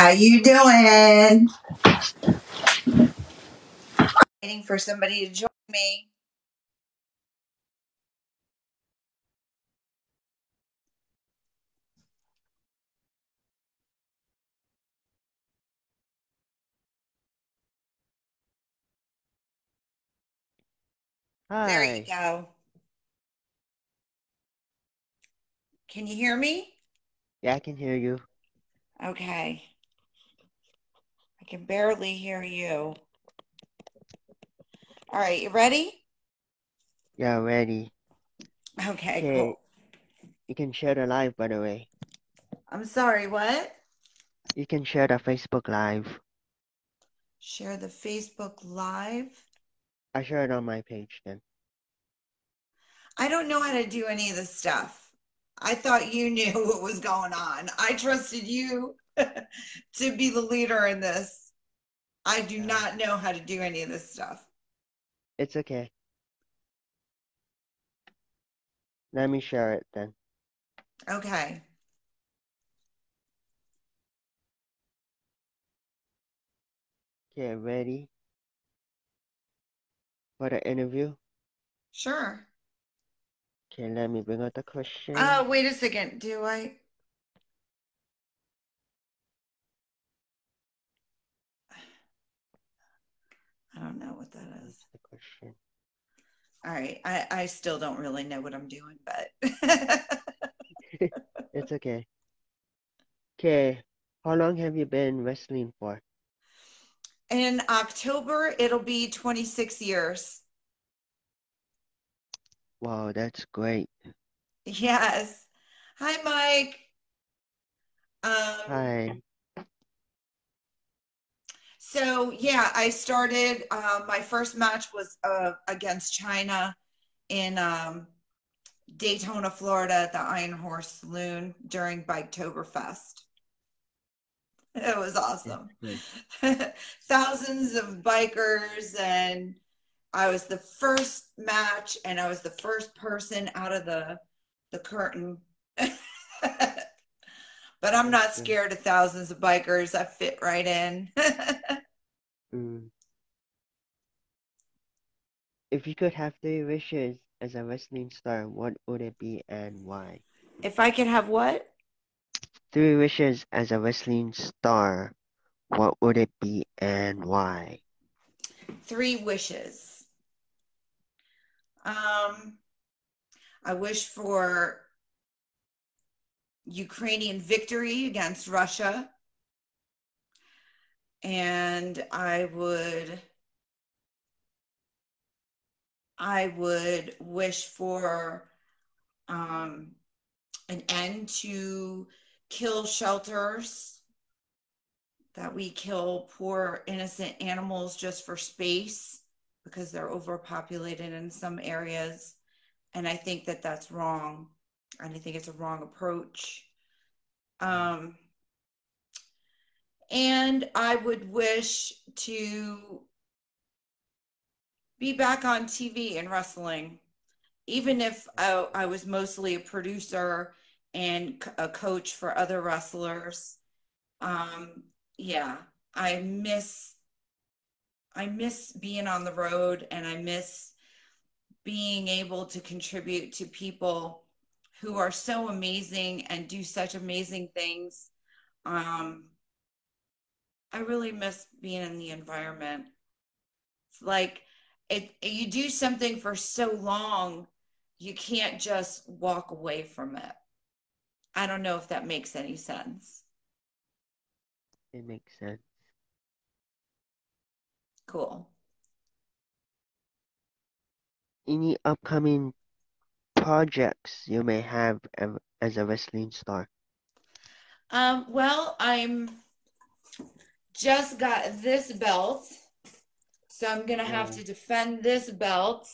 How you doing? Waiting for somebody to join me. There you Hi. go. Can you hear me? Yeah, I can hear you. Okay. I can barely hear you. All right, you ready? Yeah, ready. Okay, Okay, cool. you can share the live, by the way. I'm sorry, what? You can share the Facebook live. Share the Facebook Live. I share it on my page then. I don't know how to do any of this stuff. I thought you knew what was going on. I trusted you to be the leader in this. I do Yeah, not know how to do any of this stuff. it's okay. Let me share it then. Okay. Okay, ready for the interview? Sure. Okay, let me bring up the question. Wait a second. Do I? I don't know what that is. What's the question? All right. I still don't really know what I'm doing, but It's okay. Okay, how long have you been wrestling for? in October, it'll be 26 years. Wow, that's great. Yes. Hi, Mike. Um, Hi. so yeah, I started, my first match was against China in Daytona, Florida at the Iron Horse Saloon during Biketoberfest. It was That's awesome. great. Thousands of bikers, and I was the first match, and I was the first person out of the curtain. But I'm That's not great. scared of thousands of bikers. I fit right in. Mm. If you could have three wishes as a wrestling star, what would it be and why? If I could have what? Three wishes as a wrestling star, what would it be and why? Three wishes. Um, I wish for Ukrainian victory against Russia, and I would wish for um, an end to kill shelters, that we kill poor innocent animals just for space because they're overpopulated in some areas. And I think that that's wrong. And I think it's a wrong approach. Um, and I would wish to be back on TV and wrestling, even if I was mostly a producer and a coach for other wrestlers. Um, yeah, I miss I miss being on the road, and I miss being able to contribute to people who are so amazing and do such amazing things. Um, I really miss being in the environment. It's like you do something for so long, you can't just walk away from it. I don't know if that makes any sense. It makes sense. Cool. Any upcoming projects you may have as a wrestling star? Well, I'm just got this belt, so I'm gonna have Wow, to defend this belt.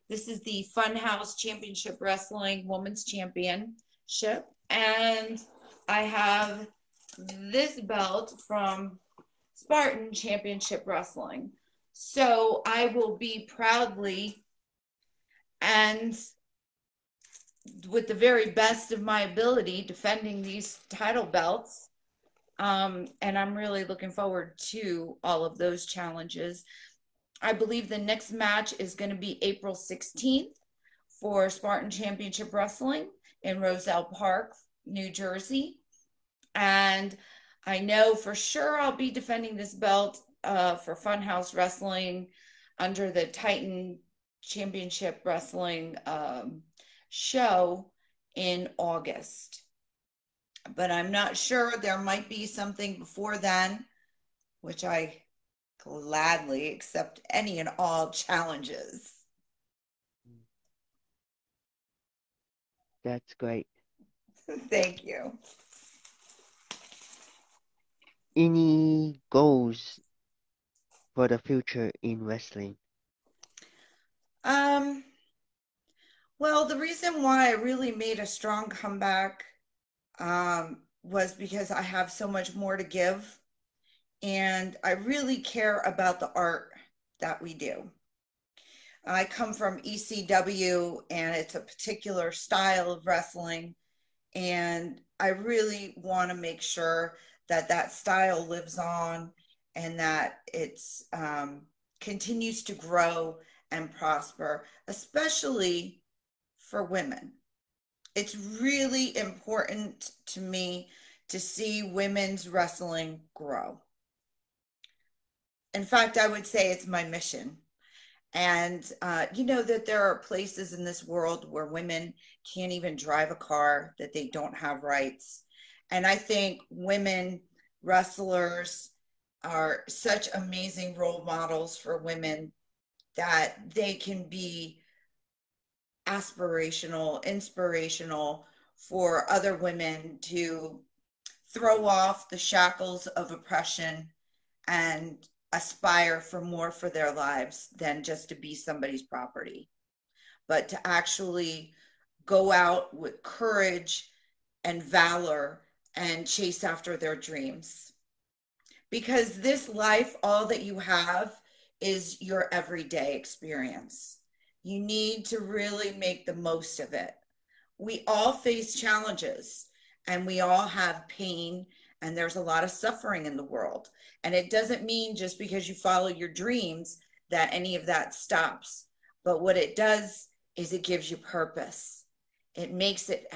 This is the Funhouse Championship Wrestling Women's Championship, and I have this belt from Spartan Championship Wrestling. So I will be proudly and with the very best of my ability defending these title belts. And I'm really looking forward to all of those challenges. I believe the next match is going to be April 16th for Spartan Championship Wrestling in Roselle Park, New Jersey. And I know for sure I'll be defending this belt for Funhouse Wrestling under the Titan Championship Wrestling show in August. But I'm not sure. There might be something before then, which I gladly accept any and all challenges. That's great. Thank you. Any goals for the future in wrestling? Um, well, the reason why I really made a strong comeback was because I have so much more to give, and I really care about the art that we do. I come from ECW, and it's a particular style of wrestling, and I really want to make sure that that style lives on and that it's continues to grow and prosper, especially for women. It's really important to me to see women's wrestling grow. In fact, I would say it's my mission. And you know that there are places in this world where women can't even drive a car, that they don't have rights. And I think women wrestlers are such amazing role models for women that they can be aspirational, inspirational for other women to throw off the shackles of oppression and aspire for more for their lives than just to be somebody's property, but to actually go out with courage and valor and chase after their dreams. Because this life, all that you have is your everyday experience. You need to really make the most of it. We all face challenges and we all have pain, and there's a lot of suffering in the world. And it doesn't mean just because you follow your dreams that any of that stops. But what it does is it gives you purpose. It makes it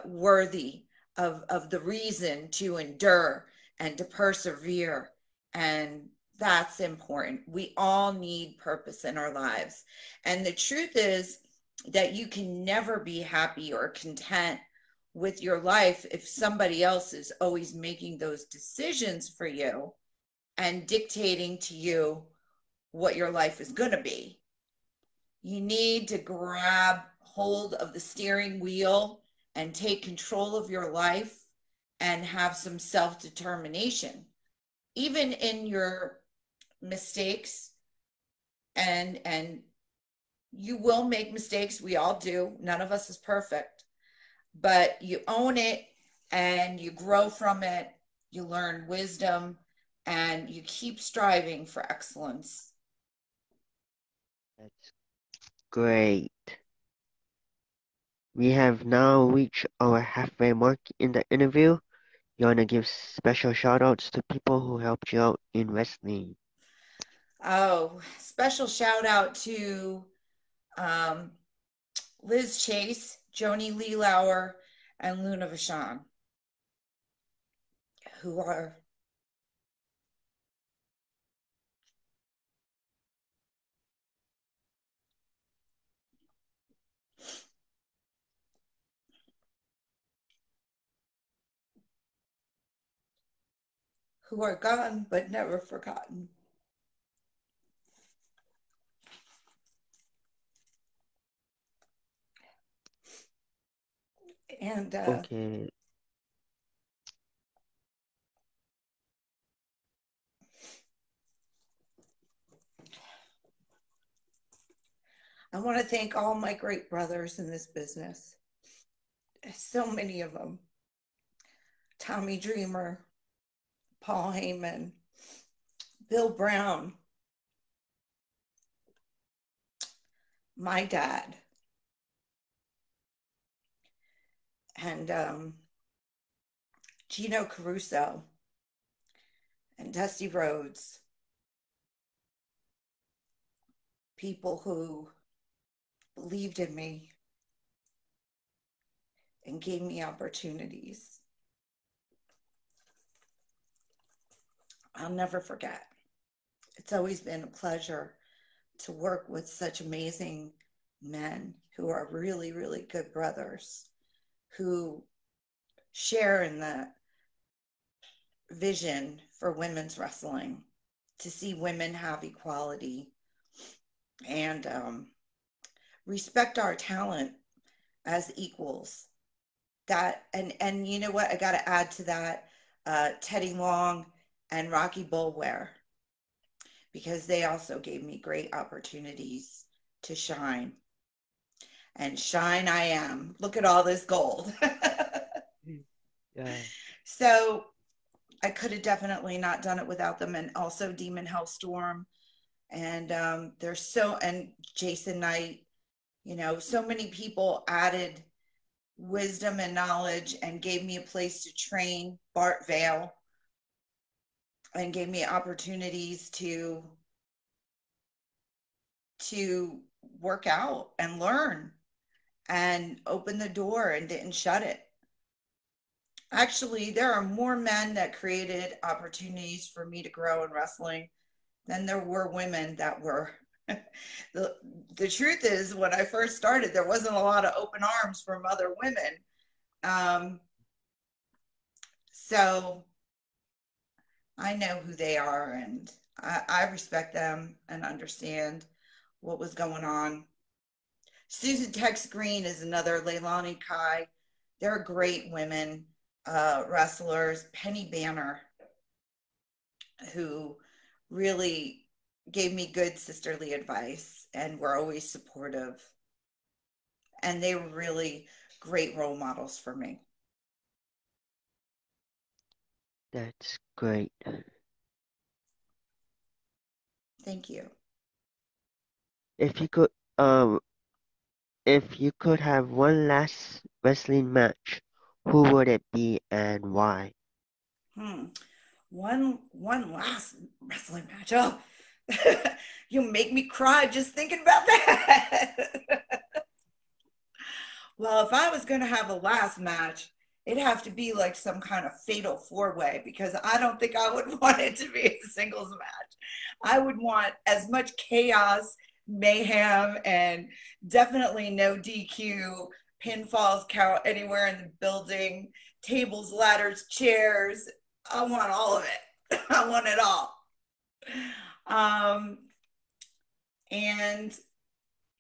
worthy of the reason to endure and to persevere. And that's important. We all need purpose in our lives. And the truth is that you can never be happy or content with your life if somebody else is always making those decisions for you and dictating to you what your life is going to be. You need to grab hold of the steering wheel and take control of your life and have some self determination, even in your mistakes. And you will make mistakes. We all do. None of us is perfect, but you own it and you grow from it. You learn wisdom and you keep striving for excellence. That's great. We have now reached our halfway mark in the interview. You want to give special shout outs to people who helped you out in wrestling. Oh, special shout out to um, Liz Chase, Joni Leelauer, and Luna Vachon, who are gone but never forgotten. And Okay, I want to thank all my great brothers in this business. So many of them. Tommy Dreamer, Paul Heyman, Bill Brown, my dad, and Gino Caruso. and dusty roads, people who believed in me and gave me opportunities. I'll never forget. It's always been a pleasure to work with such amazing men who are really, really good brothers who share in the vision for women's wrestling to see women have equality and respect our talent as equals. That and you know what? I got to add to that Teddy Long and Rocky Bulware because they also gave me great opportunities to shine. And shine I am. Look at all this gold. Yeah, So I could have definitely not done it without them. And also Demon Hellstorm. And there's and Jason Knight, so many people added wisdom and knowledge and gave me a place to train. Bart Vale and gave me opportunities to work out and learn and open the door and didn't shut it. Actually, there are more men that created opportunities for me to grow in wrestling than there were women that were. the, the truth is, when I first started, there wasn't a lot of open arms from other women. Um, so I know who they are and I respect them and understand what was going on. Susan Tex Green is another, Leilani Kai. They're great women wrestlers. Penny Banner, who really gave me good sisterly advice and were always supportive. And they were really great role models for me. that's great. Thank you. If you could, um, if you could have one last wrestling match, who would it be and why? Hmm. One last wrestling match. Oh, you make me cry just thinking about that. Well, if I was going to have a last match, it'd have to be like some kind of fatal four-way because I don't think I would want it to be a singles match. I would want as much chaos, mayhem, and definitely no DQ, pinfalls count anywhere in the building, tables, ladders, chairs. I want all of it. I want it all. Um, and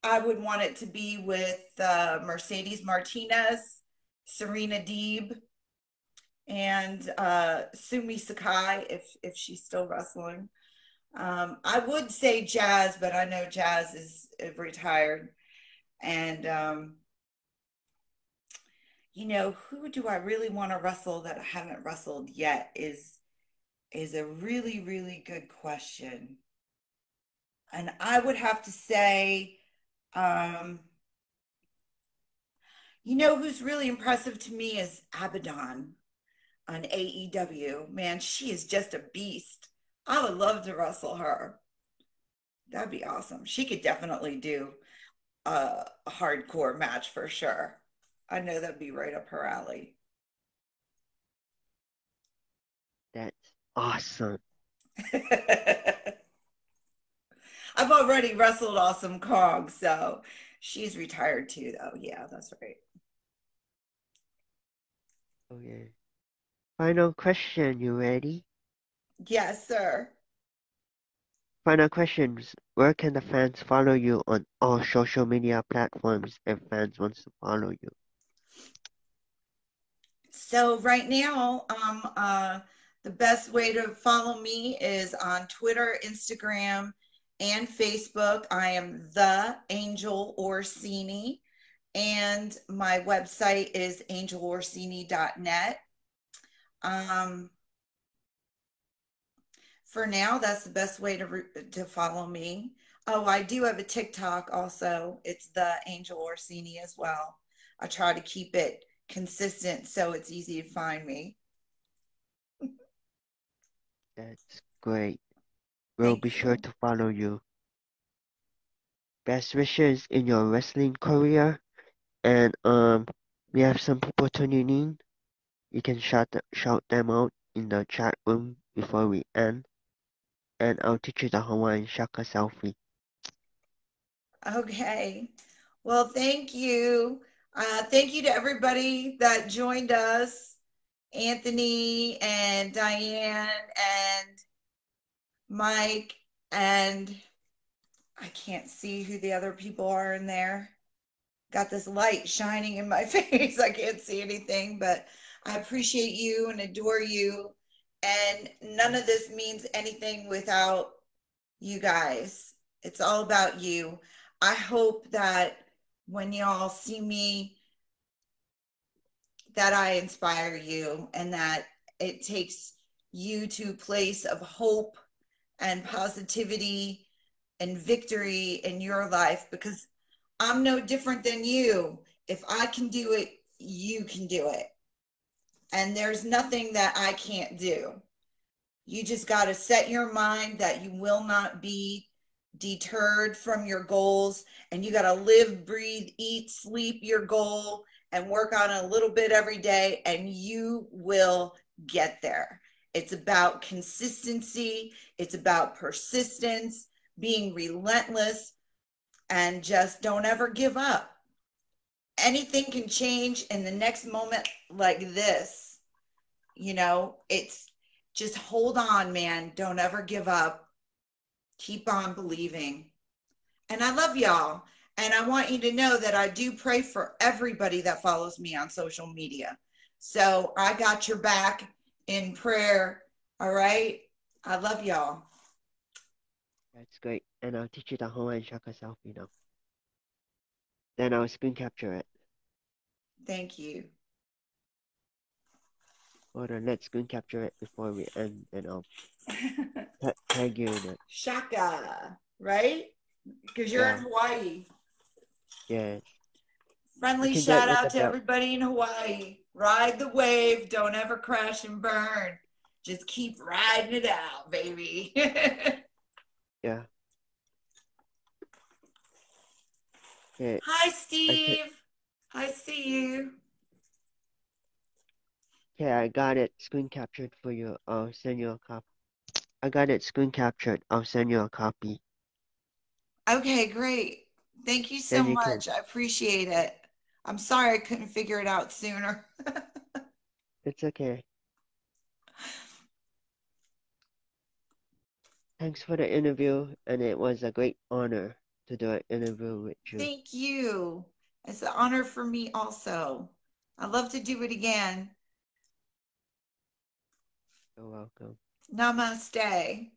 I would want it to be with Mercedes Martinez, Serena Deeb, and Sumi Sakai if she's still wrestling. I would say Jazz, but I know Jazz is retired. And who do I really want to wrestle that I haven't wrestled yet is a really really good question. And I would have to say, um, who's really impressive to me is Abaddon on AEW. Man, she is just a beast. I would love to wrestle her. That'd be awesome. She could definitely do a hardcore match for sure. I know that'd be right up her alley. That's awesome. I've already wrestled Awesome Kong, so she's retired too, though. Yeah, that's right. Okay. Final question, you ready? Yes, sir. Final questions. Where can the fans follow you on all social media platforms if fans wants to follow you? So right now, the best way to follow me is on Twitter, Instagram, and Facebook. I am the Angel Orsini, and my website is angelorsini.net. Um, for now, that's the best way to follow me. Oh, I do have a TikTok also. It's the Angel Orsini as well. I try to keep it consistent so it's easy to find me. That's great. We'll Thank be sure you. to follow you. Best wishes in your wrestling career. And we have some people tuning in. You can shout them out in the chat room before we end. And I'll teach you the Hawaiian Shaka selfie. Okay. Well, thank you. Thank you to everybody that joined us, Anthony and Diane and Mike, and I can't see who the other people are in there. Got this light shining in my face. I can't see anything, but I appreciate you and adore you. And none of this means anything without you guys. It's all about you. I hope that when y'all see me, that I inspire you and that it takes you to a place of hope and positivity and victory in your life because I'm no different than you. If I can do it, you can do it. And there's nothing that I can't do. You just got to set your mind that you will not be deterred from your goals. And you got to live, breathe, eat, sleep your goal and work on it a little bit every day, and you will get there. It's about consistency, it's about persistence, being relentless, and just don't ever give up. Anything can change in the next moment, like this. It's just hold on, man. Don't ever give up. Keep on believing. And I love y'all. And I want you to know that I do pray for everybody that follows me on social media. So I got your back in prayer. All right. I love y'all. That's great. And I'll teach you the Hawaiian Shaka selfie now. Then I'll screen capture it. Thank you. Hold on, let's screen capture it before we end. And I'll tag you in it. Shaka, right? Because you're in Yeah, Hawaii. yes. You Friendly can get shout with out the to belt. everybody in Hawaii. Ride the wave. Don't ever crash and burn. Just keep riding it out, baby. Yeah. Okay. Hi, I can, Steve. I see you. okay, I got it screen captured for you. I'll send you a copy. I got it screen captured. I'll send you a copy. Okay, great. Thank you so Then you can. much. I appreciate it. I'm sorry I couldn't figure it out sooner. It's okay. Thanks for the interview, and it was a great honor to do an interview with you. Thank you. It's an honor for me also. I'd love to do it again. You're welcome. Namaste.